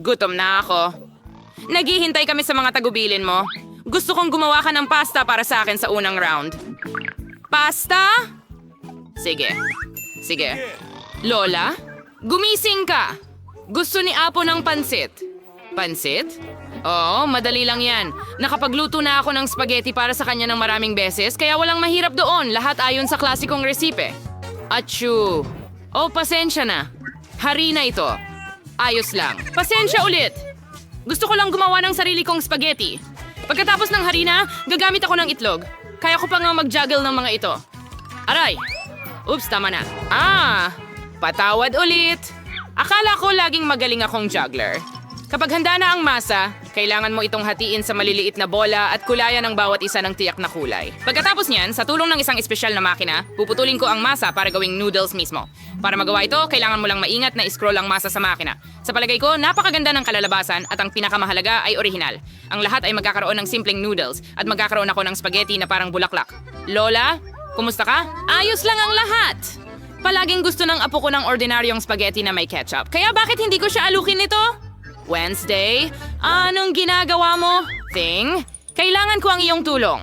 Gutom na ako. Naghihintay kami sa mga tagubilin mo. Gusto kong gumawa ka ng pasta para sa akin sa unang round. Pasta? Sige. Lola, gumising ka. Gusto ni Apo ng pansit. Pansit? Oo, madali lang yan. Nakapagluto na ako ng spaghetti para sa kanya ng maraming beses, kaya walang mahirap doon. Lahat ayon sa klasikong resipe. Achoo. Oh, pasensya na. Harina ito. Ayos lang. Pasensya ulit. Gusto ko lang gumawa ng sarili kong spaghetti. Pagkatapos ng harina, gagamit ako ng itlog. Kaya ko pa nga mag-juggle ng mga ito. Aray! Oops, tama na. Patawad ulit. Akala ko laging magaling akong juggler. Kapag handa na ang masa, kailangan mo itong hatiin sa maliliit na bola at kulayan ng bawat isa ng tiyak na kulay. Pagkatapos niyan, sa tulong ng isang espesyal na makina, puputulin ko ang masa para gawing noodles mismo. Para magawa ito, kailangan mo lang maingat na scroll ang masa sa makina. Sa palagay ko, napakaganda ng kalalabasan at ang pinakamahalaga ay orihinal. Ang lahat ay magkakaroon ng simpleng noodles at magkakaroon ako ng spaghetti na parang bulaklak. Lola, kumusta ka? Ayos lang ang lahat! Palaging gusto ng apo ko ng ordinaryong spaghetti na may ketchup. Kaya bakit hindi ko siya alukin nito? Wednesday, anong ginagawa mo? Thing, kailangan ko ang iyong tulong.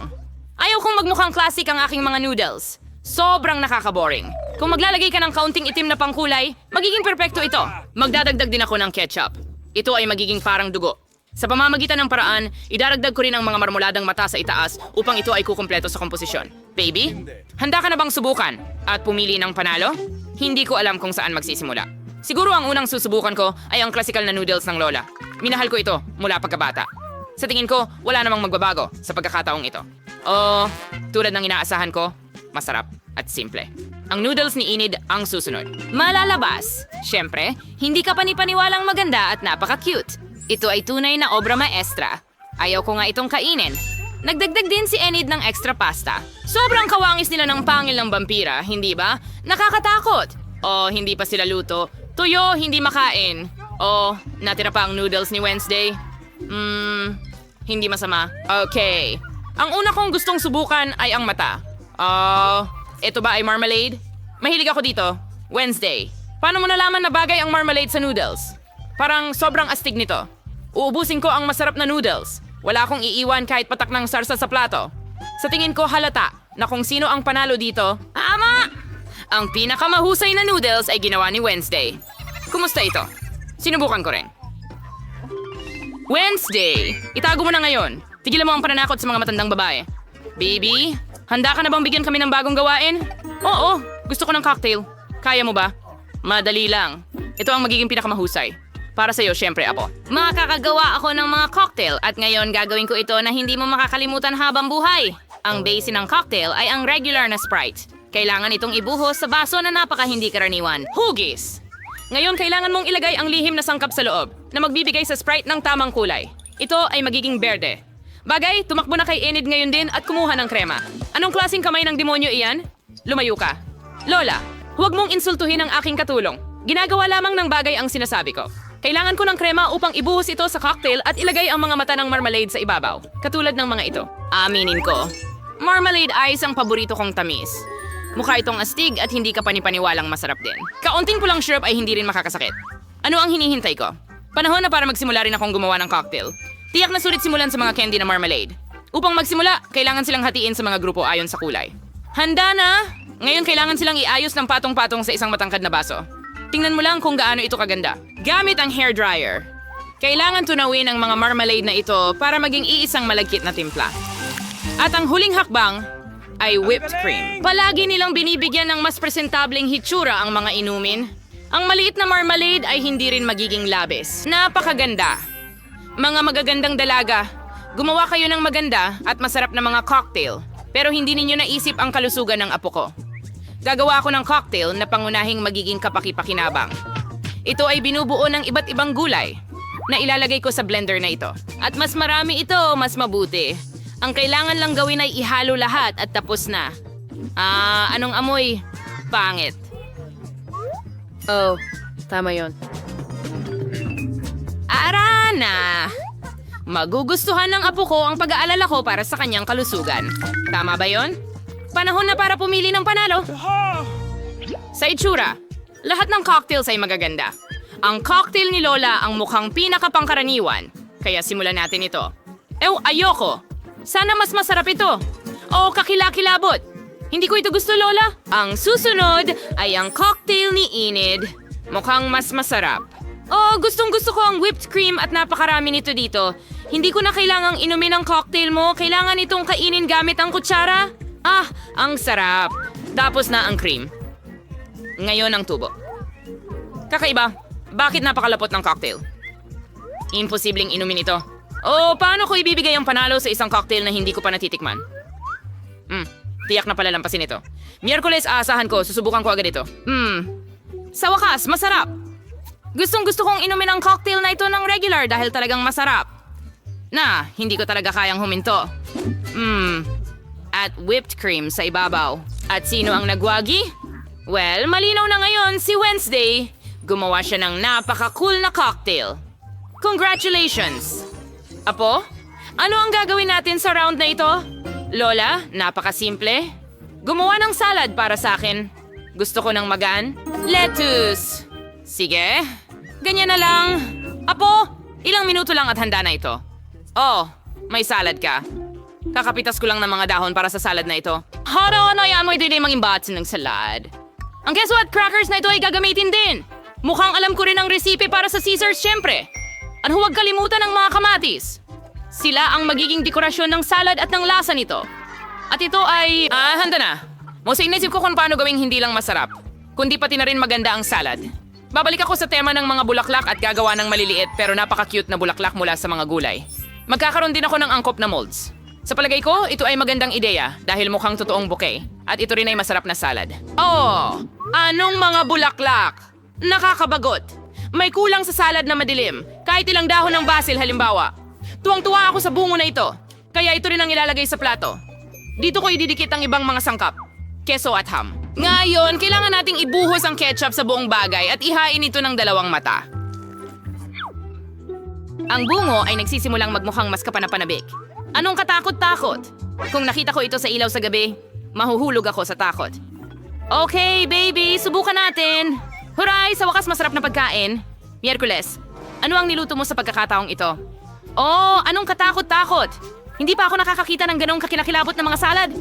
Ayaw kong magmukhang classic ang aking mga noodles. Sobrang nakaka-boring. Kung maglalagay ka ng kaunting itim na pangkulay, magiging perpekto ito. Magdadagdag din ako ng ketchup. Ito ay magiging parang dugo. Sa pamamagitan ng paraan, idaragdag ko rin ang mga marmoladang mata sa itaas upang ito ay kukumpleto sa komposisyon. Baby, handa ka na bang subukan at pumili ng panalo? Hindi ko alam kung saan magsisimula. Siguro ang unang susubukan ko ay ang klasikal na noodles ng Lola. Minahal ko ito mula pagkabata. Sa tingin ko, wala namang magbabago sa pagkakataong ito. Tulad ng inaasahan ko, masarap at simple. Ang noodles ni Enid ang susunod. Malalabas. Siyempre, hindi ka panipaniwalang maganda at napaka-cute. Ito ay tunay na obra maestra. Ayaw ko nga itong kainin. Nagdagdag din si Enid ng extra pasta. Sobrang kawangis nila ng pangil ng vampira, hindi ba? Nakakatakot. Hindi pa sila luto. Tuyo, hindi makain. Natira pa ang noodles ni Wednesday. Hindi masama. Okay. Ang una kong gustong subukan ay ang mata. Ito ba ay marmalade? Mahilig ako dito. Wednesday. Paano mo nalaman na bagay ang marmalade sa noodles? Parang sobrang astig nito. Uubusin ko ang masarap na noodles. Wala akong iiwan kahit patak ng sarsa sa plato. Sa tingin ko halata na kung sino ang panalo dito. Ama! Ang pinakamahusay na noodles ay ginawa ni Wednesday. Kumusta ito? Sinubukan ko rin. Wednesday! Itago mo na ngayon. Tigilan mo ang pananakot sa mga matandang babae. Baby, handa ka na bang bigyan kami ng bagong gawain? Oo, gusto ko ng cocktail. Kaya mo ba? Madali lang. Ito ang magiging pinakamahusay. Para sa'yo, syempre, Apo. Makakagawa ako ng mga cocktail at ngayon gagawin ko ito na hindi mo makakalimutan habang buhay. Ang base ng cocktail ay ang regular na Sprite. Kailangan itong ibuhos sa baso na napaka hindi karaniwan. Hugis! Ngayon, kailangan mong ilagay ang lihim na sangkap sa loob na magbibigay sa Sprite ng tamang kulay. Ito ay magiging berde. Bagay, tumakbo na kay Enid ngayon din at kumuha ng krema. Anong klaseng kamay ng demonyo iyan? Lumayo ka. Lola, huwag mong insultuhin ang aking katulong. Ginagawa lamang ng bagay ang sinasabi ko. Kailangan ko ng krema upang ibuhos ito sa cocktail at ilagay ang mga mata ng marmalade sa ibabaw. Katulad ng mga ito. Aminin ko. Marmalade ice ang paborito kong tamis. Mukha itong astig at hindi ka panipaniwalang masarap din. Kaunting pulang syrup ay hindi rin makakasakit. Ano ang hinihintay ko? Panahon na para magsimula rin akong gumawa ng cocktail. Tiyak na sulit simulan sa mga candy na marmalade. Upang magsimula, kailangan silang hatiin sa mga grupo ayon sa kulay. Handa na! Ngayon kailangan silang iayos ng patong-patong sa isang matangkad na baso. Tingnan mo lang kung gaano ito kaganda. Gamit ang hairdryer. Kailangan tunawin ang mga marmalade na ito para maging iisang malagkit na timpla. At ang huling hakbang ay whipped cream. Palagi nilang binibigyan ng mas presentableng hitsura ang mga inumin. Ang maliit na marmalade ay hindi rin magiging labis. Napakaganda. Mga magagandang dalaga, gumawa kayo ng maganda at masarap na mga cocktail. Pero hindi ninyo naisip ang kalusugan ng apo ko. Gagawa ako ng cocktail na pangunahing magiging kapaki-pakinabang. Ito ay binubuo ng iba't ibang gulay na ilalagay ko sa blender na ito. At mas marami ito, mas mabuti. Ang kailangan lang gawin ay ihalo lahat at tapos na. Anong amoy? Pangit. Tama yon. Arana! Magugustuhan ng apo ko ang pag-aalala ko para sa kanyang kalusugan. Tama ba yon? Panahon na para pumili ng panalo. Sa itsura, lahat ng cocktails ay magaganda. Ang cocktail ni Lola ang mukhang pinakapangkaraniwan. Kaya simulan natin ito. Ayoko. Sana mas masarap ito. O kakilakilabot. Hindi ko ito gusto, Lola. Ang susunod ay ang cocktail ni Enid. Mukhang mas masarap. Gustong-gusto ko ang whipped cream at napakarami nito dito. Hindi ko na kailangang inumin ang cocktail mo. Kailangan itong kainin gamit ang kutsara. Ang sarap. Tapos na ang cream. Ngayon ang tubo. Kakaiba. Bakit napakalapot ng cocktail? Imposibleng inumin ito. Paano ko ibibigay ang panalo sa isang cocktail na hindi ko pa natitikman? Tiyak na palalampasin ito. Miyerkules, aasahan ko. Susubukan ko agad ito. Sa wakas, masarap. Gustong-gusto kong inumin ang cocktail na ito ng regular dahil talagang masarap. Hindi ko talaga kayang huminto. At whipped cream sa ibabaw. At sino ang nagwagi? Well, malinaw na ngayon si Wednesday. Gumawa siya ng napaka-cool na cocktail. Congratulations! Apo, ano ang gagawin natin sa round na ito? Lola, napaka-simple. Gumawa ng salad para sa akin. Gusto ko ng magaan. Lettuce! Sige, ganyan na lang. Apo, ilang minuto lang at handa na ito. May salad ka. Kakapitas ko lang ng mga dahon para sa salad na ito. Yan mo ito yung mga imbatsin ng salad. Ang keso at crackers na ito ay gagamitin din. Mukhang alam ko rin ang resipe para sa Caesars, syempre. At huwag kalimutan ng mga kamatis. Sila ang magiging dekorasyon ng salad at ng lasa nito. At ito ay... handa na. Mosa inisip ko kung paano gawing hindi lang masarap, kundi pati na rin maganda ang salad. Babalik ako sa tema ng mga bulaklak at gagawa ng maliliit pero napaka-cute na bulaklak mula sa mga gulay. Magkakaroon din ako ng angkop na molds. Sa palagay ko, ito ay magandang ideya dahil mukhang totoong bouquet. At ito rin ay masarap na salad. Anong mga bulaklak? Nakakabagot. May kulang sa salad na madilim. Kahit ilang dahon ng basil halimbawa. Tuwang-tuwa ako sa bungo na ito. Kaya ito rin ang ilalagay sa plato. Dito ko ididikit ang ibang mga sangkap. Keso at ham. Ngayon, kailangan nating ibuhos ang ketchup sa buong bagay at ihain ito ng dalawang mata. Ang bungo ay nagsisimulang magmukhang mas kapanapanabik. Anong katakot-takot? Kung nakita ko ito sa ilaw sa gabi, mahuhulog ako sa takot. Okay, baby, subukan natin. Huray, sa wakas masarap na pagkain. Miyerkules, ano ang niluto mo sa pagkakataong ito? Anong katakot-takot? Hindi pa ako nakakakita ng ganong kakilakilabot na mga salad.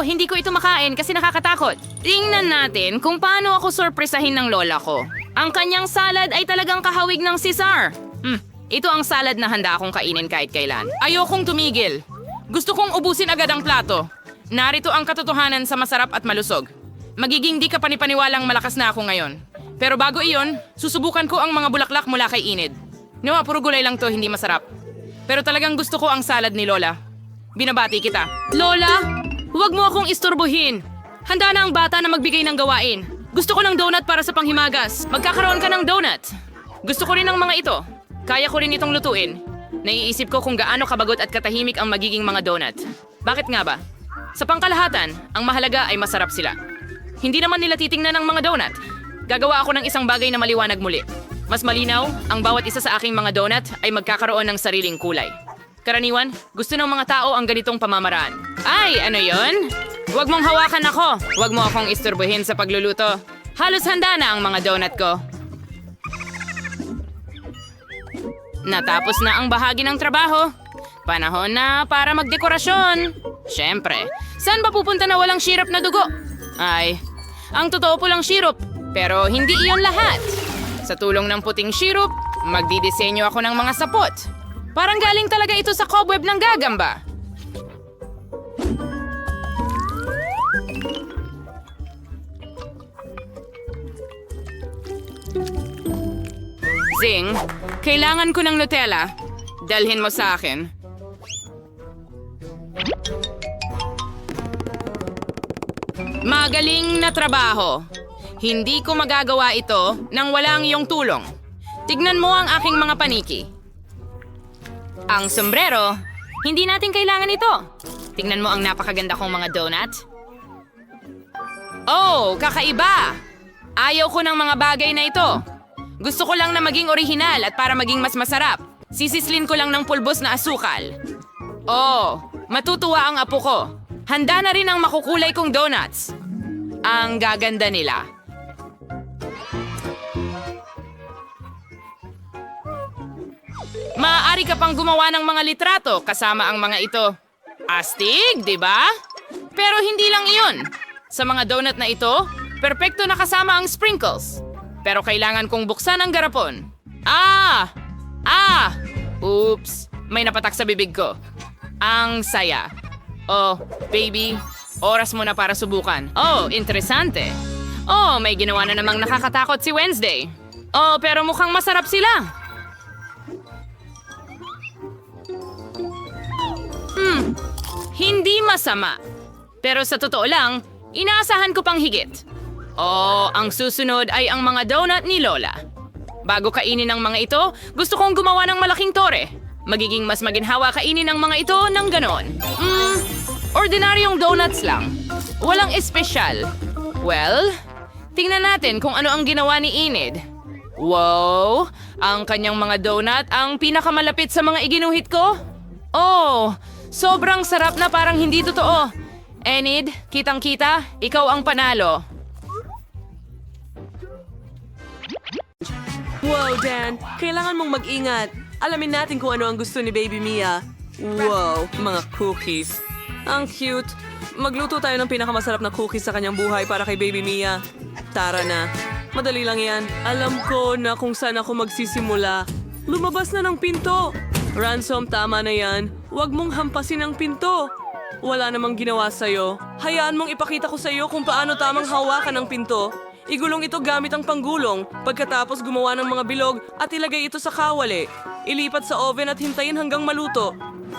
Hindi ko ito makain kasi nakakatakot. Tingnan natin kung paano ako sorpresahin ng lola ko. Ang kanyang salad ay talagang kahawig ng Caesar. Ito ang salad na handa akong kainin kahit kailan. Ayokong tumigil. Gusto kong ubusin agad ang plato. Narito ang katotohanan sa masarap at malusog. Magiging di ka panipaniwalang malakas na ako ngayon. Pero bago iyon, susubukan ko ang mga bulaklak mula kay Enid. Puro gulay lang to, hindi masarap. Pero talagang gusto ko ang salad ni Lola. Binabati kita. Lola, huwag mo akong istorbohin. Handa na ang bata na magbigay ng gawain. Gusto ko ng donut para sa panghimagas. Magkakaroon ka ng donut. Gusto ko rin ng mga ito. Kaya ko rin itong lutuin. Naiisip ko kung gaano kabagot at katahimik ang magiging mga donut. Bakit nga ba? Sa pangkalahatan, ang mahalaga ay masarap sila. Hindi naman nila titingnan ang mga donut. Gagawa ako ng isang bagay na maliwanag muli. Mas malinaw, ang bawat isa sa aking mga donut ay magkakaroon ng sariling kulay. Karaniwan, gusto ng mga tao ang ganitong pamamaraan. Ay, ano yon? Huwag mong hawakan ako. Huwag mo akong isturbuhin sa pagluluto. Halos handa na ang mga donut ko. Natapos na ang bahagi ng trabaho. Panahon na para magdekorasyon. Siyempre, saan ba pupunta na walang syrup na dugo? Ay, ang totoo po lang syrup, pero hindi iyon lahat. Sa tulong ng puting syrup, magdidisenyo ako ng mga sapot. Parang galing talaga ito sa cobweb ng gagamba. Zing, kailangan ko ng Nutella. Dalhin mo sa akin. Magaling na trabaho. Hindi ko magagawa ito nang walang iyong tulong. Tignan mo ang aking mga paniki. Ang sombrero, hindi natin kailangan ito. Tignan mo ang napakaganda kong mga donut. Kakaiba! Ayaw ko ng mga bagay na ito. Gusto ko lang na maging orihinal at para maging mas masarap. Sisislin ko lang ng pulbos na asukal. Matutuwa ang apo ko. Handa na rin ang makukulay kong donuts. Ang gaganda nila. Maaari ka pang gumawa ng mga litrato kasama ang mga ito. Astig, di ba? Pero hindi lang iyon. Sa mga donut na ito, perpekto na kasama ang sprinkles. Pero kailangan kong buksan ang garapon. Oops, may napatak sa bibig ko. Ang saya. Oh, baby, oras mo na para subukan. Oh, interesante. Oh, may ginawa na namang nakakatakot si Wednesday. Oh, pero mukhang masarap sila. Hindi masama. Pero sa totoo lang, inaasahan ko pang higit. Oh, ang susunod ay ang mga donut ni Lola. Bago kainin ang mga ito, gusto kong gumawa ng malaking tore. Magiging mas maginhawa kainin ang mga ito ng ganon. Ordinaryong donuts lang. Walang espesyal. Well, tingnan natin kung ano ang ginawa ni Enid. Wow! Ang kanyang mga donut ang pinakamalapit sa mga iginuhit ko. Oh, sobrang sarap na parang hindi totoo. Enid, kitang-kita, ikaw ang panalo. Wow, Dan! Kailangan mong mag-ingat. Alamin natin kung ano ang gusto ni Baby Mia. Wow, mga cookies. Ang cute. Magluto tayo ng pinakamasarap na cookies sa kanyang buhay para kay Baby Mia. Tara na. Madali lang yan. Alam ko na kung saan ako magsisimula. Lumabas na ng pinto. Ransom, tama na yan. Huwag mong hampasin ang pinto. Wala namang ginawa sa'yo. Hayaan mong ipakita ko sa'yo kung paano tamang hawakan ang pinto. Igulong ito gamit ang panggulong, pagkatapos gumawa ng mga bilog at ilagay ito sa kawali. Ilipat sa oven at hintayin hanggang maluto.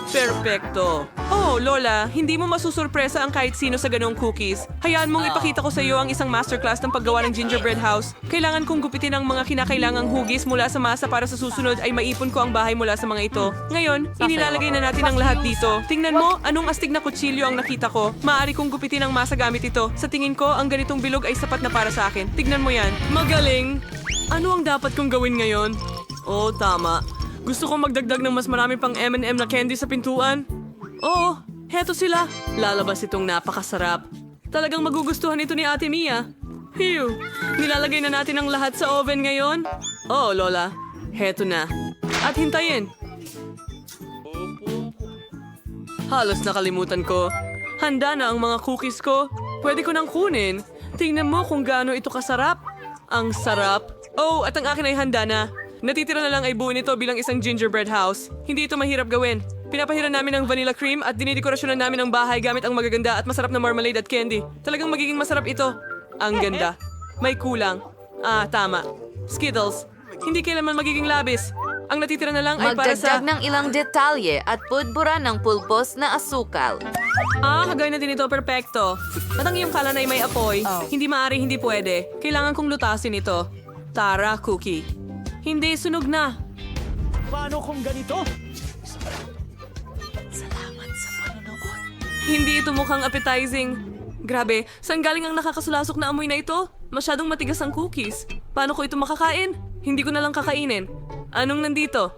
Perfecto. Oh, Lola, hindi mo masusurpresa ang kahit sino sa ganong cookies. Hayaan mong ipakita ko sa iyo ang isang masterclass ng paggawa ng gingerbread house. Kailangan kong gupitin ang mga kinakailangang hugis mula sa masa para sa susunod ay maipon ko ang bahay mula sa mga ito. Ngayon, inilalagay na natin ang lahat dito. Tingnan mo, anong astig na kutsilyo ang nakita ko. Maaari kong gupitin ang masa gamit ito. Sa tingin ko, ang ganitong bilog ay sapat na para sa akin. Tignan mo yan. Magaling! Ano ang dapat kong gawin ngayon? Oh, tama. Gusto kong magdagdag ng mas marami pang M&M na candy sa pintuan. Oo, heto sila. Lalabas itong napakasarap. Talagang magugustuhan ito ni Ate Mia. Phew! Nilalagay na natin ang lahat sa oven ngayon. Oo, Lola. Heto na. At hintayin. Halos nakalimutan ko. Handa na ang mga cookies ko. Pwede ko nang kunin. Tingnan mo kung gaano ito kasarap. Ang sarap. Oh, at ang akin ay handa na. Natitira na lang ay buuin ito bilang isang gingerbread house. Hindi ito mahirap gawin. Pinapahiran namin ng vanilla cream at dinidekorasyonan namin ang bahay gamit ang magaganda at masarap na marmalade at candy. Talagang magiging masarap ito. Ang ganda. May kulang. Tama. Skittles. Hindi kailanman magiging labis. Ang natitira na lang ay para sa... Magdagdag ng ilang detalye at pudbura ng pulbos na asukal. Kagawin na din ito, perfecto. At ang iyong kalan ay may apoy. Hindi maaari, hindi pwede. Kailangan kong lutasin ito. Tara, cookie. Hindi, sunog na. Paano kung ganito? Hindi ito mukhang appetizing. Grabe, saan galing ang nakakasulasok na amoy na ito? Masyadong matigas ang cookies. Paano ko ito makakain? Hindi ko na lang kakainin. Anong nandito?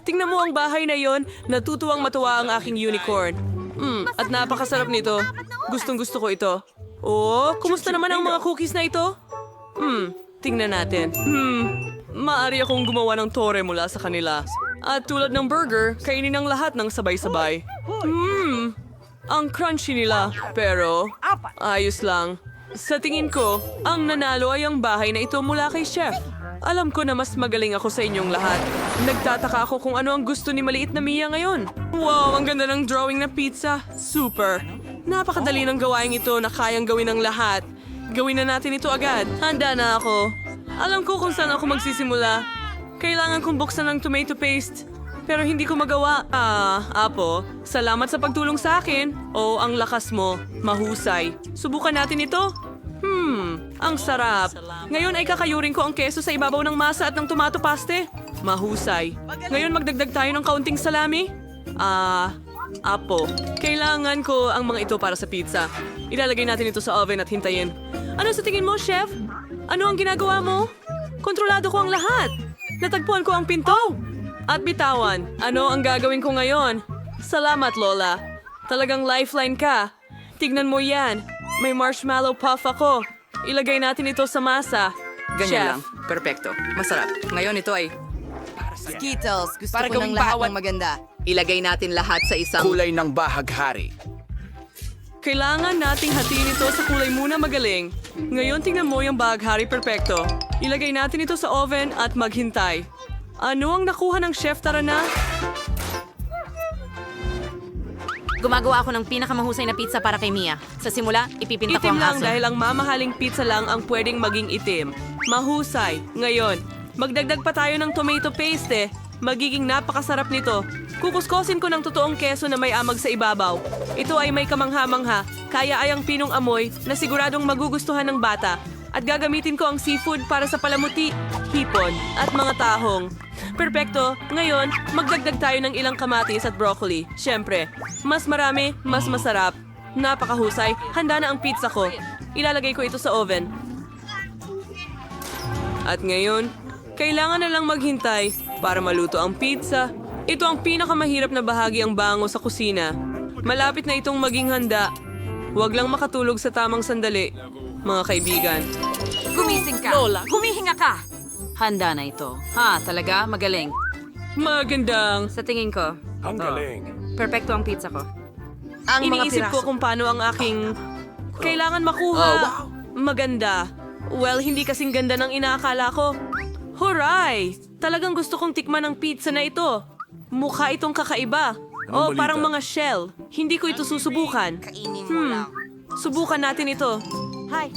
Tingnan mo ang bahay na yon. Natutuwang matuwa ang aking unicorn. At napakasarap nito. Gustong gusto ko ito. Kumusta naman ang mga cookies na ito? Tingnan natin. Maaari akong gumawa ng tore mula sa kanila. At tulad ng burger, kainin ang lahat ng sabay-sabay. Ang crunchy nila. Pero, ayos lang. Sa tingin ko, ang nanalo ay ang bahay na ito mula kay Chef. Alam ko na mas magaling ako sa inyong lahat. Nagtataka ako kung ano ang gusto ni maliit na Mia ngayon. Wow, ang ganda ng drawing na pizza. Super. Napakadali ng gawain ito na kayang gawin ng lahat. Gawin na natin ito agad. Handa na ako. Alam ko kung saan ako magsisimula. Kailangan kong buksan ng tomato paste. Pero hindi ko magawa. Apo, salamat sa pagtulong sa akin. Ang lakas mo. Mahusay. Subukan natin ito. Ang sarap. Ngayon ay kakayurin ko ang keso sa ibabaw ng masa at ng tomato paste. Mahusay. Ngayon magdagdag tayo ng kaunting salami. Apo, kailangan ko ang mga ito para sa pizza. Ilalagay natin ito sa oven at hintayin. Ano sa tingin mo, Chef? Ano ang ginagawa mo? Kontrolado ko ang lahat. Natagpuan ko ang pinto. At bitawan, ano ang gagawin ko ngayon? Salamat, Lola. Talagang lifeline ka. Tignan mo yan. May marshmallow puff ako. Ilagay natin ito sa masa. Ganyan Chef. lang. Perpekto. Masarap. Ngayon ito ay... Skittles, gusto Para ko ng gawing lahat bawat- ng maganda. Ilagay natin lahat sa isang... Kulay ng bahaghari. Kailangan nating hatiin ito sa kulay muna magaling. Ngayon tingnan mo yung baghari perpekto. Ilagay natin ito sa oven at maghintay. Ano ang nakuha ng chef, tara na? Gumagawa ako ng pinakamahusay na pizza para kay Mia. Sa simula, ipipinta ko Itim ang lang aso. dahil ang mamahaling pizza lang ang pwedeng maging itim. Mahusay. Ngayon, magdagdag pa tayo ng tomato paste. Magiging napakasarap nito. Kukuskosin ko ng totoong keso na may amag sa ibabaw. Ito ay may kamangha-mangha, kaya ay ang pinong amoy na siguradong magugustuhan ng bata. At gagamitin ko ang seafood para sa palamuti, hipon, at mga tahong. Perpekto. Ngayon, magdagdag tayo ng ilang kamatis at broccoli. Siyempre, mas marami, mas masarap. Napakahusay. Handa na ang pizza ko. Ilalagay ko ito sa oven. At ngayon, kailangan na lang maghintay para maluto ang pizza. Ito ang pinakamahirap na bahagi ang bango sa kusina. Malapit na itong maging handa. Huwag lang makatulog sa tamang sandali, mga kaibigan. Gumising ka! Lola, humihinga ka! Handa na ito. Ha, talaga? Magaling. Magandang. Sa tingin ko, Ang galing. perpekto ang pizza ko. Ang mga Iniisip ko piraso. kung paano ang aking... Kailangan makuha. Maganda. Well, hindi kasing ganda ng inaakala ko. Huray! Talagang gusto kong tikman ang pizza na ito. Mukha itong kakaiba. Oh, balita? parang mga shell. Hindi ko ito susubukan. Subukan natin ito. Hi.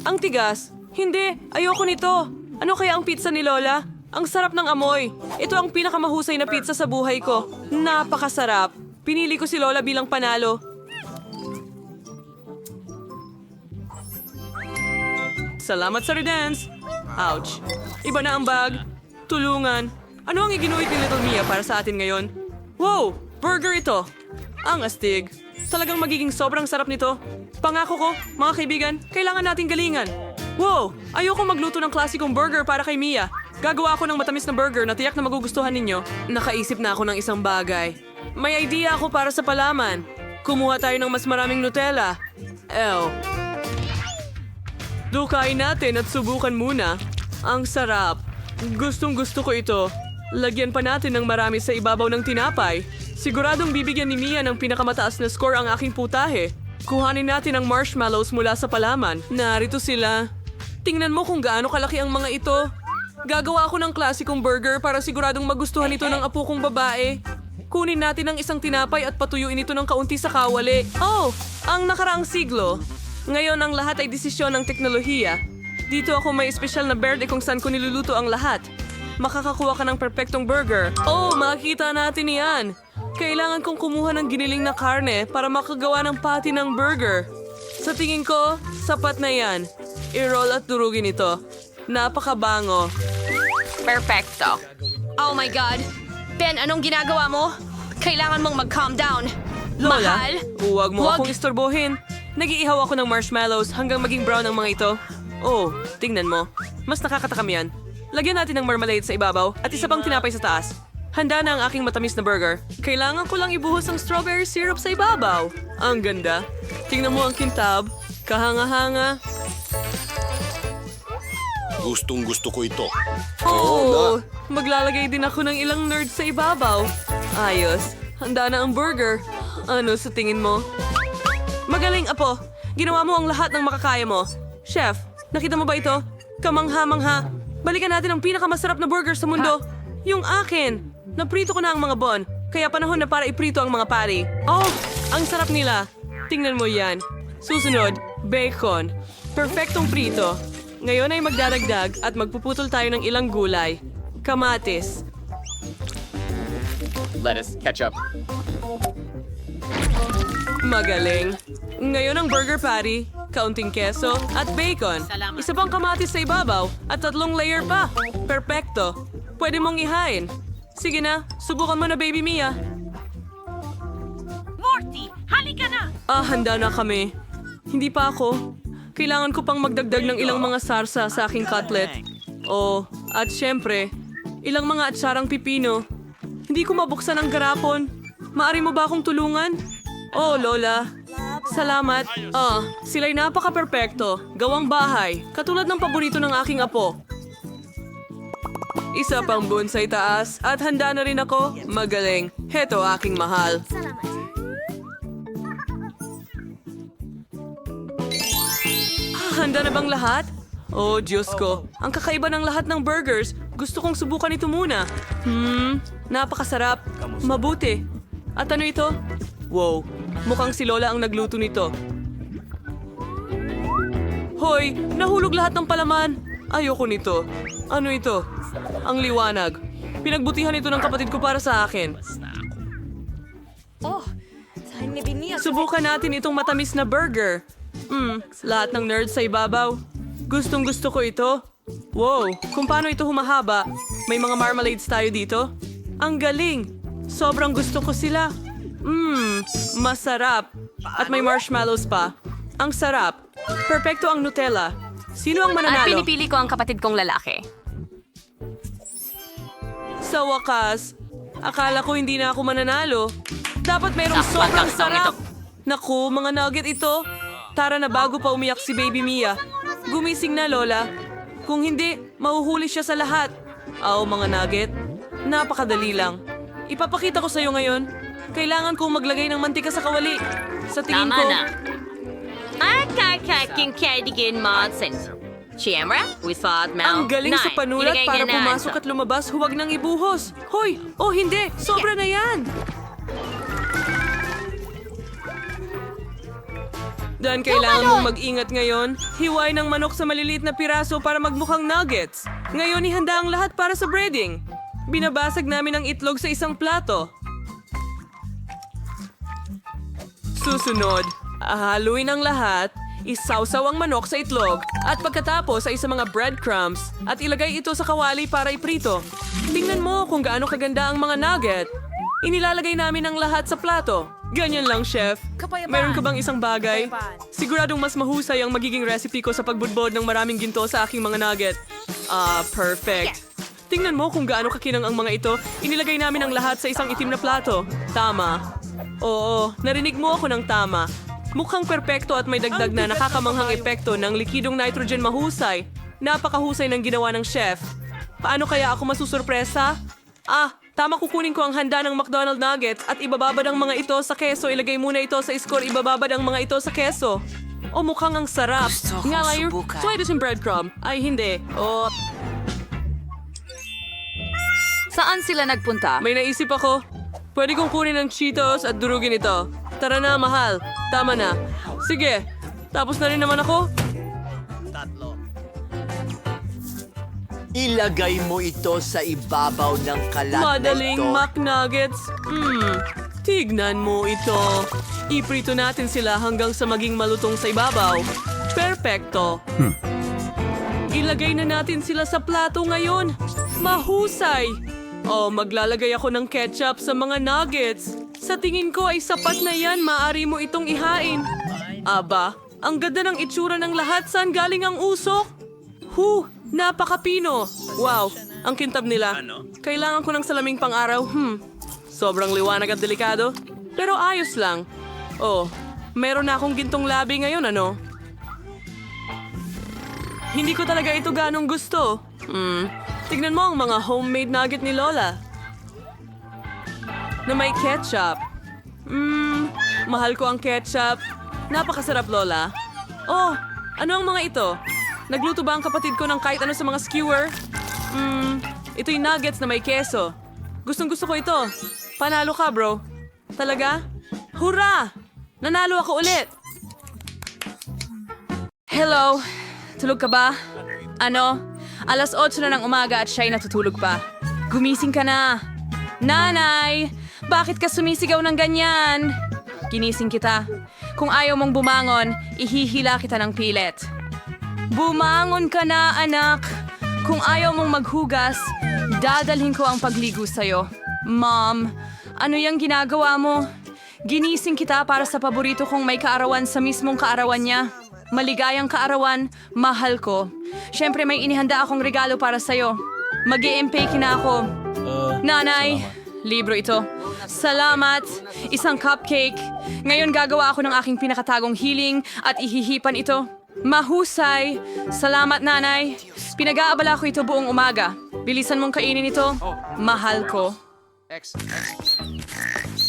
Ang tigas. Hindi, ayoko nito. Ano kaya ang pizza ni Lola? Ang sarap ng amoy. Ito ang pinakamahusay na pizza sa buhay ko. Napakasarap. Pinili ko si Lola bilang panalo. Salamat sa redance. Ouch. Iba na ang bag. Tulungan. Ano ang iginuhit ni Little Mia para sa atin ngayon? Wow! Burger ito. Ang astig. Talagang magiging sobrang sarap nito. Pangako ko, mga kaibigan, kailangan nating galingan. Wow! Ayoko magluto ng klasikong burger para kay Mia. Gagawa ako ng matamis na burger na tiyak na magugustuhan ninyo. Nakaisip na ako ng isang bagay. May idea ako para sa palaman. Kumuha tayo ng mas maraming Nutella. Dukain natin at subukan muna. Ang sarap. Gustong gusto ko ito. Lagyan pa natin ng marami sa ibabaw ng tinapay. Siguradong bibigyan ni Mia ng pinakamataas na score ang aking putahe. Kuhanin natin ang marshmallows mula sa palaman. Narito sila. Tingnan mo kung gaano kalaki ang mga ito. Gagawa ako ng klasikong burger para siguradong magustuhan ito ng apo kong babae. Kunin natin ang isang tinapay at patuyuin ito ng kaunti sa kawali. Oh, ang nakaraang siglo. Ngayon ang lahat ay desisyon ng teknolohiya. Dito ako may espesyal na berde kung saan ko niluluto ang lahat. Makakakuha ka ng perpektong burger. Oh, makikita natin yan. Kailangan kong kumuha ng giniling na karne para makagawa ng patty ng burger. Sa tingin ko, sapat na yan. I-roll at durugin ito. Napakabango. Perfecto. Oh my God! Ben, anong ginagawa mo? Kailangan mong mag-calm down. Lola, Mahal? huwag mo Huwag. akong istorbohin. Nag-iihaw ako ng marshmallows hanggang maging brown ang mga ito. Oh, tingnan mo. Mas nakakatakam yan. Lagyan natin ng marmalade sa ibabaw at isa pang tinapay sa taas. Handa na ang aking matamis na burger. Kailangan ko lang ibuhos ang strawberry syrup sa ibabaw. Ang ganda. Tingnan mo ang kintab. Kahanga-hanga. Gustong gusto ko ito. Oh, maglalagay din ako ng ilang nerds sa ibabaw. Ayos. Handa na ang burger. Ano sa tingin mo? Magaling, Apo. Ginawa mo ang lahat ng makakaya mo. Chef, nakita mo ba ito? Kamangha-mangha. Balikan natin ang pinakamasarap na burger sa mundo. Yung akin. Naprito ko na ang mga bon. Kaya panahon na para iprito ang mga pari. Oh, ang sarap nila. Tingnan mo yan. Susunod, bacon. Perfectong prito. Ngayon ay magdadagdag at magpuputol tayo ng ilang gulay. Kamatis. Lettuce, ketchup. Magaling. Ngayon ang burger patty, kaunting keso, at bacon. Isa pang kamatis sa ibabaw at 3 layer pa. Perpekto. Pwede mong ihain. Sige na, subukan mo na, baby Mia. Morty, halika na! Handa na kami. Hindi pa ako. Kailangan ko pang magdagdag ng ilang mga sarsa sa aking cutlet. Oh, at syempre, ilang mga atsarang pipino. Hindi ko mabuksan ang garapon. Maari mo ba akong tulungan? Oh, Lola. Salamat. Sila'y napaka-perpekto. Gawang bahay. Katulad ng paborito ng aking apo. Isa pang bonsai taas at handa na rin ako. Magaling. Heto aking mahal. Handa na bang lahat? Oh, Diyos ko. Ang kakaiba ng lahat ng burgers. Gusto kong subukan ito muna. Napakasarap. Mabuti. At ano ito? Wow, mukhang si Lola ang nagluto nito. Hoy, nahulog lahat ng palaman. Ayoko nito. Ano ito? Ang liwanag. Pinagbutihan ito ng kapatid ko para sa akin. Subukan natin itong matamis na burger. Lahat ng nerds sa ibabaw. Gustong gusto ko ito. Wow, kung paano ito humahaba. May mga marmalades tayo dito. Ang galing. Sobrang gusto ko sila. Masarap. At may marshmallows pa. Ang sarap. Perpekto ang Nutella. Sino ang At mananalo? pinipili ko ang kapatid kong lalaki. Sa wakas, akala ko hindi na ako mananalo. Dapat mayroong Sakto, sobrang sakto sarap. Naku, mga nugget ito. Tara na bago pa umiyak si Baby Mia. Gumising na, Lola. Kung hindi, mahuhuli siya sa lahat. Mga nugget. Napakadali lang. Ipapakita ko sa'yo ngayon. Kailangan kong maglagay ng mantika sa kawali. Sa tingin Tama ko... na. At kakaking kadigin Monson. Siyempre, we thought Ang galing sa panulat para pumasok at lumabas, huwag nang ibuhos. Hoy! Oh, hindi! Sobra na yan! Dan, kailangan mong mag-ingat ngayon. Hiway ng manok sa maliliit na piraso para magmukhang nuggets. Ngayon, ihanda ang lahat para sa breading. Binabasag namin ang itlog sa isang plato. Susunod, haluin ang lahat, isawsaw ang manok sa itlog, at pagkatapos ay sa mga breadcrumbs at ilagay ito sa kawali para iprito. Tingnan mo kung gaano kaganda ang mga nugget. Inilalagay namin ang lahat sa plato. Ganyan lang, chef. Meron ka bang isang bagay? Siguradong mas mahusay ang magiging recipe ko sa pagbudbod ng maraming ginto sa aking mga nugget. Perfect. Tingnan mo kung gaano kakinang ang mga ito. Inilagay namin ang lahat sa isang itim na plato. Tama. Oo, narinig mo ako ng tama. Mukhang perpekto at may dagdag na nakakamanghang epekto ng likidong nitrogen mahusay. Napakahusay ng ginawa ng chef. Paano kaya ako masusurpresa? Tama, kukunin ko ang handa ng McDonald's Nuggets at ibababad ang mga ito sa keso. Ilagay muna ito sa score, ibababad ang mga ito sa keso. Mukhang ang sarap. Nga ngayon, try this in breadcrumb. Ay, hindi. Saan sila nagpunta? May naisip ako. Pwede kong kunin ang Cheetos at durugin ito. Tara na, mahal. Tama na. Sige, tapos na rin naman ako. Ilagay mo ito sa ibabaw ng kalat Madaling na ito. McNuggets. Tignan mo ito. Iprito natin sila hanggang sa maging malutong sa ibabaw. Perpekto. Ilagay na natin sila sa plato ngayon. Mahusay. Maglalagay ako ng ketchup sa mga nuggets. Sa tingin ko ay sapat na yan. Maaari mo itong ihain. Aba, ang ganda ng itsura ng lahat. Saan galing ang usok? Napakapino. Wow, ang kintab nila. Kailangan ko ng salaming pang-araw. Sobrang liwanag at delikado. Pero ayos lang. Meron na akong gintong labi ngayon, ano? Hindi ko talaga ito ganong gusto. Tignan mo ang mga homemade nugget ni Lola. Na may ketchup. Mahal ko ang ketchup. Napakasarap, Lola. Ano ang mga ito? Nagluto ba ang kapatid ko ng kahit ano sa mga skewer? Ito'y nuggets na may keso. Gustong-gusto ko ito. Panalo ka, bro. Talaga? Hurra! Nanalo ako ulit! Hello? Tulog ka ba? Alas 8 na ng umaga at siya'y natutulog pa. Gumising ka na! Nanay! Bakit ka sumisigaw ng ganyan? Ginising kita. Kung ayaw mong bumangon, ihihila kita ng pilit. Bumangon ka na, anak! Kung ayaw mong maghugas, dadalhin ko ang pagligo sa'yo. Mom, ano yung ginagawa mo? Ginising kita para sa paborito kong may kaarawan sa mismong kaarawan niya. Maligayang kaarawan, mahal ko. Siyempre may inihanda akong regalo para sa'yo. Mag-i-empake na ako. Nanay, libro ito. Salamat, isang cupcake. Ngayon gagawa ako ng aking pinakatagong hiling at ihihipan ito. Mahusay! Salamat, nanay. Pinag-aabala ko ito buong umaga. Bilisan mong kainin ito. Mahal ko.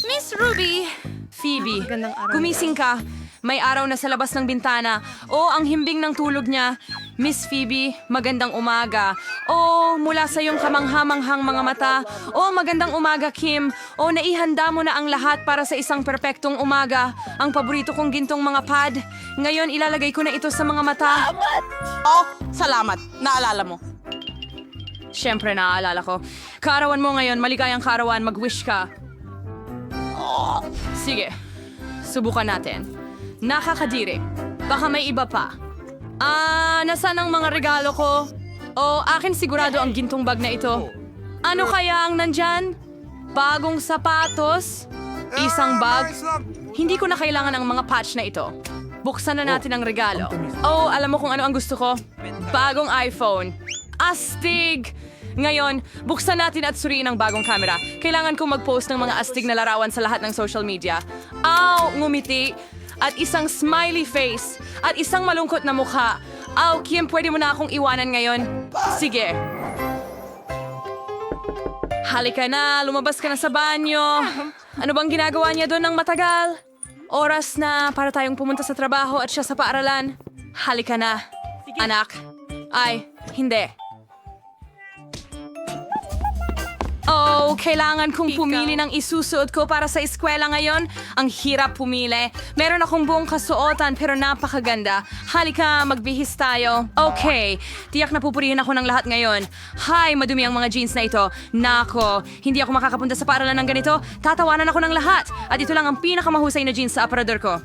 Miss Ruby! Phoebe, gumising ka. May araw na sa labas ng bintana. O, ang himbing ng tulog niya. Miss Phoebe, magandang umaga. O, mula sa iyong kamanghamanghang mga mata. O, magandang umaga, Kim. O, naihanda mo na ang lahat para sa isang perpektong umaga. Ang paborito kong gintong mga pad. Ngayon, ilalagay ko na ito sa mga mata. Oh, salamat. Naalala mo. Siyempre, naaalala ko. Kaarawan mo ngayon, maligayang kaarawan, mag-wish ka. Sige, subukan natin. Nakakadiri. Baka may iba pa. Nasaan ang mga regalo ko? O, akin sigurado ang gintong bag na ito. Ano kaya ang nandyan? Bagong sapatos? Isang bag? Hindi ko na kailangan ang mga patch na ito. Buksan na natin ang regalo. Oh, alam mo kung ano ang gusto ko? Bagong iPhone. Astig! Ngayon, buksan natin at suriin ang bagong camera. Kailangan kong mag-post ng mga astig na larawan sa lahat ng social media. Aw, ngumiti. At isang smiley face. At isang malungkot na mukha. Aw, Kim, pwede mo na akong iwanan ngayon? Sige. Halika na, lumabas ka na sa banyo. Ano bang ginagawa niya doon ng matagal? Oras na para tayong pumunta sa trabaho at siya sa paaralan. Halika na, anak. Ay, hindi. Oh, kailangan kong pumili ng isusuot ko para sa eskwela ngayon. Ang hirap pumili. Meron akong buong kasuotan pero napakaganda. Halika, magbihis tayo. Okay, tiyak na pupurihin ako ng lahat ngayon. Hi, madumi ang mga jeans na ito. Nako, hindi ako makakapunta sa paaralan ng ganito. Tatawanan ako ng lahat. At ito lang ang pinakamahusay na jeans sa aparador ko.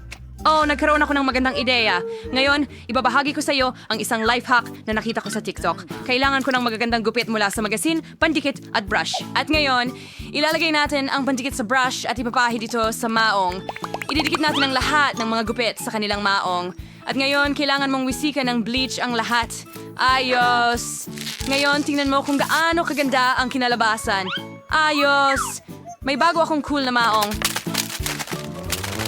Oh, nagkaroon ako ng magandang ideya. Ngayon, ibabahagi ko sa iyo ang isang life hack na nakita ko sa TikTok. Kailangan ko ng magagandang gupit mula sa magasin, pandikit at brush. At ngayon, ilalagay natin ang pandikit sa brush at ipapahid ito sa maong. Ididikit natin ang lahat ng mga gupit sa kanilang maong. At ngayon, kailangan mong wisikan ng bleach ang lahat. Ayos! Ngayon, tingnan mo kung gaano kaganda ang kinalabasan. Ayos! May bago akong cool na maong.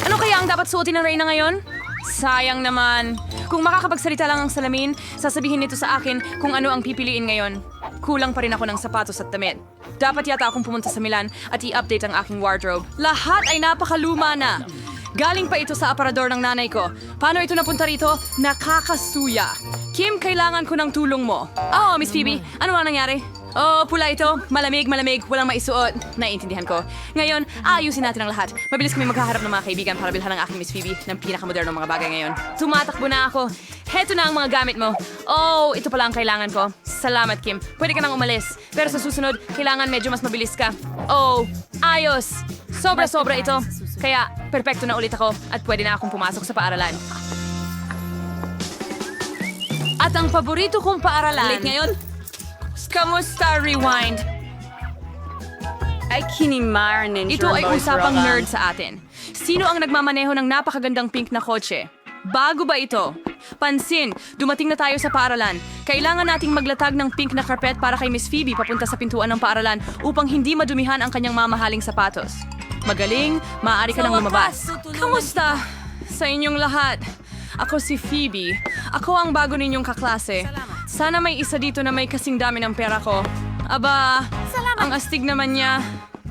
Ano kaya ang dapat suotin ng Reyna ngayon? Sayang naman. Kung makakapagsalita lang ang salamin, sasabihin nito sa akin kung ano ang pipiliin ngayon. Kulang pa rin ako ng sapatos at damit. Dapat yata akong pumunta sa Milan at i-update ang aking wardrobe. Lahat ay napakaluma na. Galing pa ito sa aparador ng nanay ko. Paano ito napunta rito? Nakakasuya. Kim, kailangan ko ng tulong mo. Oh, Miss Phoebe, ano ang nangyari? Oh, pula ito. Malamig, walang maisuot. Naiintindihan ko. Ngayon, ayusin natin ang lahat. Mabilis kami magkaharap ng mga kaibigan para bilhan ng aking Miss Phoebe ng pinakamodernong mga bagay ngayon. Tumatakbo na ako. Heto na ang mga gamit mo. Oh, ito pala ang kailangan ko. Salamat, Kim. Pwede ka nang umalis. Pero sa susunod, kailangan medyo mas mabilis ka. Oh, ayos. Sobra-sobra ito. Kaya, perpekto na ulit ako at pwede na akong pumasok sa paaralan. At ang paborito kong paaralan... Late ngayon? Kamusta, Rewind? Ay, kinimar Ito ay usapang nerd sa atin. Sino ang nagmamaneho ng napakagandang pink na kotse? Bago ba ito? Pansin, dumating na tayo sa paaralan. Kailangan nating maglatag ng pink na carpet para kay Miss Phoebe papunta sa pintuan ng paaralan upang hindi madumihan ang kanyang mamahaling sapatos. Magaling, maaari ka nang lumabas. Kamusta? Sa inyong lahat. Ako si Phoebe. Ako ang bago ninyong kaklase. Sana may isa dito na may kasing dami ng pera ko. Aba, ang astig naman niya.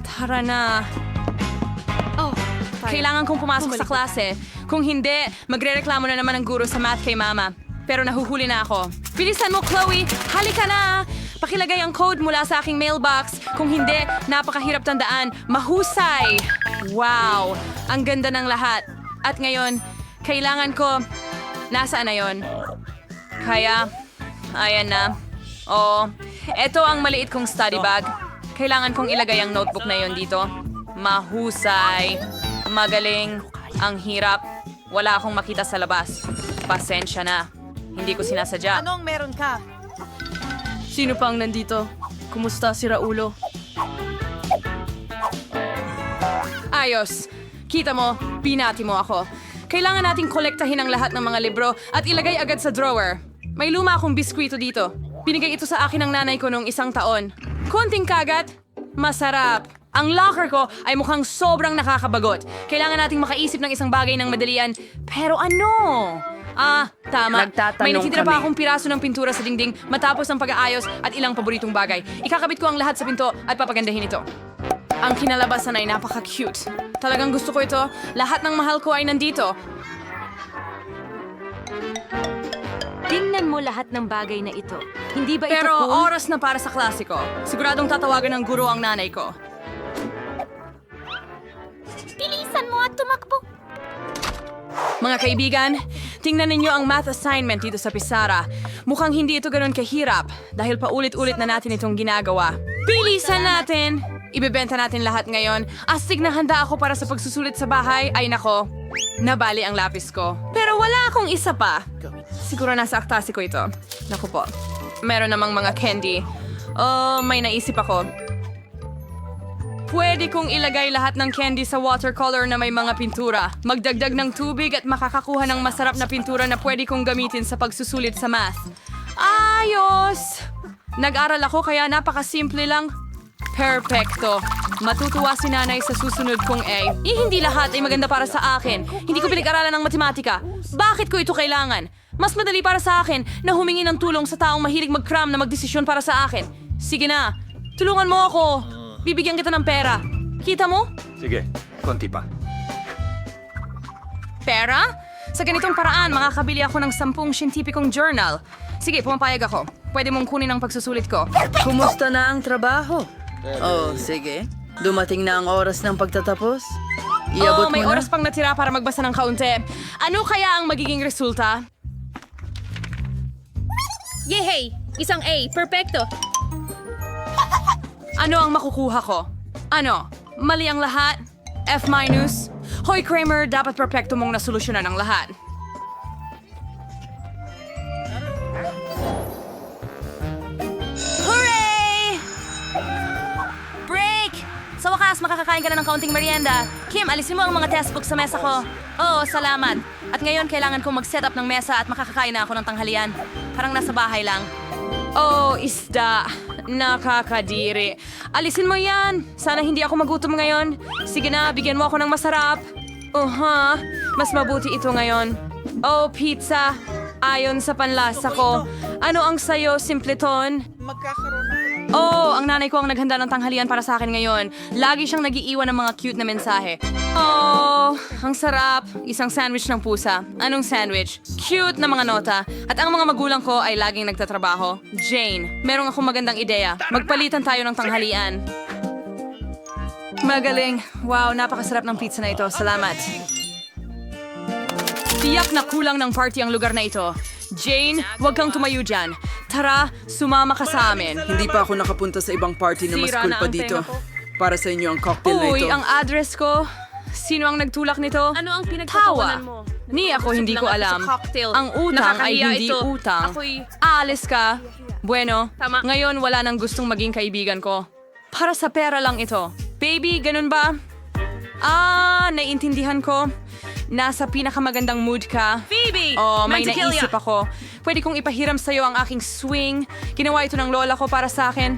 Tara na. Kailangan kong pumasok sa klase. Kung hindi, magrereklamo na naman ang guro sa math kay Mama. Pero nahuhuli na ako. Bilisan mo, Chloe! Halika na! Pakilagay ang code mula sa aking mailbox. Kung hindi, napakahirap tandaan. Mahusay! Wow! Ang ganda ng lahat. At ngayon, kailangan ko... Nasaan na yon? Kaya... Ayan na. Oo. Ito ang maliit kong study bag. Kailangan kong ilagay ang notebook na yon dito. Mahusay. Magaling. Ang hirap. Wala akong makita sa labas. Pasensya na. Hindi ko sinasadya. Anong meron ka? Sino pang nandito? Kumusta si Raulo? Ayos. Kita mo, binati mo ako. Kailangan nating kolektahin ang lahat ng mga libro at ilagay agad sa drawer. May luma akong biskwito dito. Binigay ito sa akin ng nanay ko noong 1 taon. Konting kagat, masarap. Ang locker ko ay mukhang sobrang nakakabagot. Kailangan nating makaisip ng isang bagay ng madalian. Pero ano? Tama. Nagtatanong May natitira pa kami. akong piraso ng pintura sa dingding matapos ang pag-aayos at ilang paboritong bagay. Ikakabit ko ang lahat sa pinto at papagandahin ito. Ang kinalabasan ay napaka-cute. Talagang gusto ko ito. Lahat ng mahal ko ay nandito. Tingnan mo lahat ng bagay na ito. Hindi ba Pero ito cool? oras na para sa klasiko. Siguradong tatawagan ng guro ang nanay ko. Bilisan mo at tumakbo. Mga kaibigan, tingnan ninyo ang math assignment dito sa Pisara. Mukhang hindi ito ganoon kahirap dahil paulit-ulit na natin itong ginagawa. Bilisan natin! Ibebenta natin lahat ngayon. Astig na handa ako para sa pagsusulit sa bahay. Ay nako, nabali ang lapis ko. Pero wala akong isa pa. Siguro nasa aktasi ko ito. Naku po, meron namang mga candy. Oh, may naisip ako. Pwede kong ilagay lahat ng candy sa watercolor na may mga pintura. Magdagdag ng tubig at makakakuha ng masarap na pintura na pwede kong gamitin sa pagsusulit sa math. Ayos! Nag-aral ako kaya napakasimple lang. Perfecto. Matutuwa si nanay sa susunod kong A. Hindi lahat ay maganda para sa akin. Hindi ko pinag-aralan ng matematika. Bakit ko ito kailangan? Mas madali para sa akin na humingi ng tulong sa taong mahilig mag-cram na magdesisyon para sa akin. Sige na, tulungan mo ako. Bibigyan kita ng pera. Kita mo? Sige, konti pa. Pera? Sa ganitong paraan, makakabili ako ng 10 siyentipikong journal. Sige, pumapayag ako. Pwede mong kunin ang pagsusulit ko. Kumusta na ang trabaho? Oh, sige. Dumating na ang oras ng pagtatapos. Iabot may mo na. oras pang natira para magbasa ng kaunti. Ano kaya ang magiging resulta? Yehey! Isang A. Perfecto. Ano ang makukuha ko? Ano? Mali ang lahat? F-? Hoy Kramer, dapat perpekto mong nasolusyonan ang lahat. Hooray! Break! Sa wakas, makakakain ka na ng kaunting merienda. Kim, alisin mo ang mga textbook sa mesa ko. Oo, salamat. At ngayon, kailangan kong mag-set up ng mesa at makakakain na ako ng tanghalian. Parang nasa bahay lang. Oh, isda. Nakakadiri. Alisin mo yan. Sana hindi ako magutom ngayon. Sige na, bigyan mo ako ng masarap. Mas mabuti ito ngayon. Oh, pizza. Ayon sa panlasa ko. Ano ang sayo, Simpleton? Oh, ang nanay ko ang naghanda ng tanghalian para sa akin ngayon. Lagi siyang nagiiwan ng mga cute na mensahe. Oh, ang sarap. Isang sandwich ng pusa. Anong sandwich? Cute na mga nota. At ang mga magulang ko ay laging nagtatrabaho. Jane, merong akong magandang ideya. Magpalitan tayo ng tanghalian. Magaling. Wow, napakasarap ng pizza na ito. Salamat. Tiyak na kulang ng party ang lugar na ito. Jane, huwag kang tumayo dyan. Tara, sumama ka sa amin. Hindi pa ako nakapunta sa ibang party na mas Sira cool na pa ang dito. tenga ko. Para sa inyo ang cocktail na Uy, ito. ang address ko. Sino ang nagtulak nito? Ano ang Tawa. pinagtatawanan mo? Ni ako hindi ko lang ako alam. sa cocktail. Ang utang ay Nakakahiya hindi ito. utang. Ako'y- Aalis ka. Bueno, Tama. ngayon wala nang gustong maging kaibigan ko. Para sa pera lang ito. Baby, ganun ba? Naiintindihan ko. Nasa pinakamagandang mood ka. Phoebe! Oh, may Mantequilla! naisip ako. Pwede kong ipahiram sa'yo ang aking swing. Ginawa ito ng lola ko para sa akin.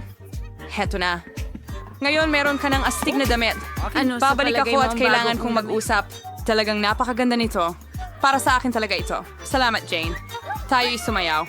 Heto na. Ngayon meron ka ng astig na damit. Ano sa Babalik palagay ako mo at ang kailangan bago kong kong mag-usap. Talagang napakaganda nito. Para sa akin talaga ito. Salamat, Jane. Tayo'y sumayaw.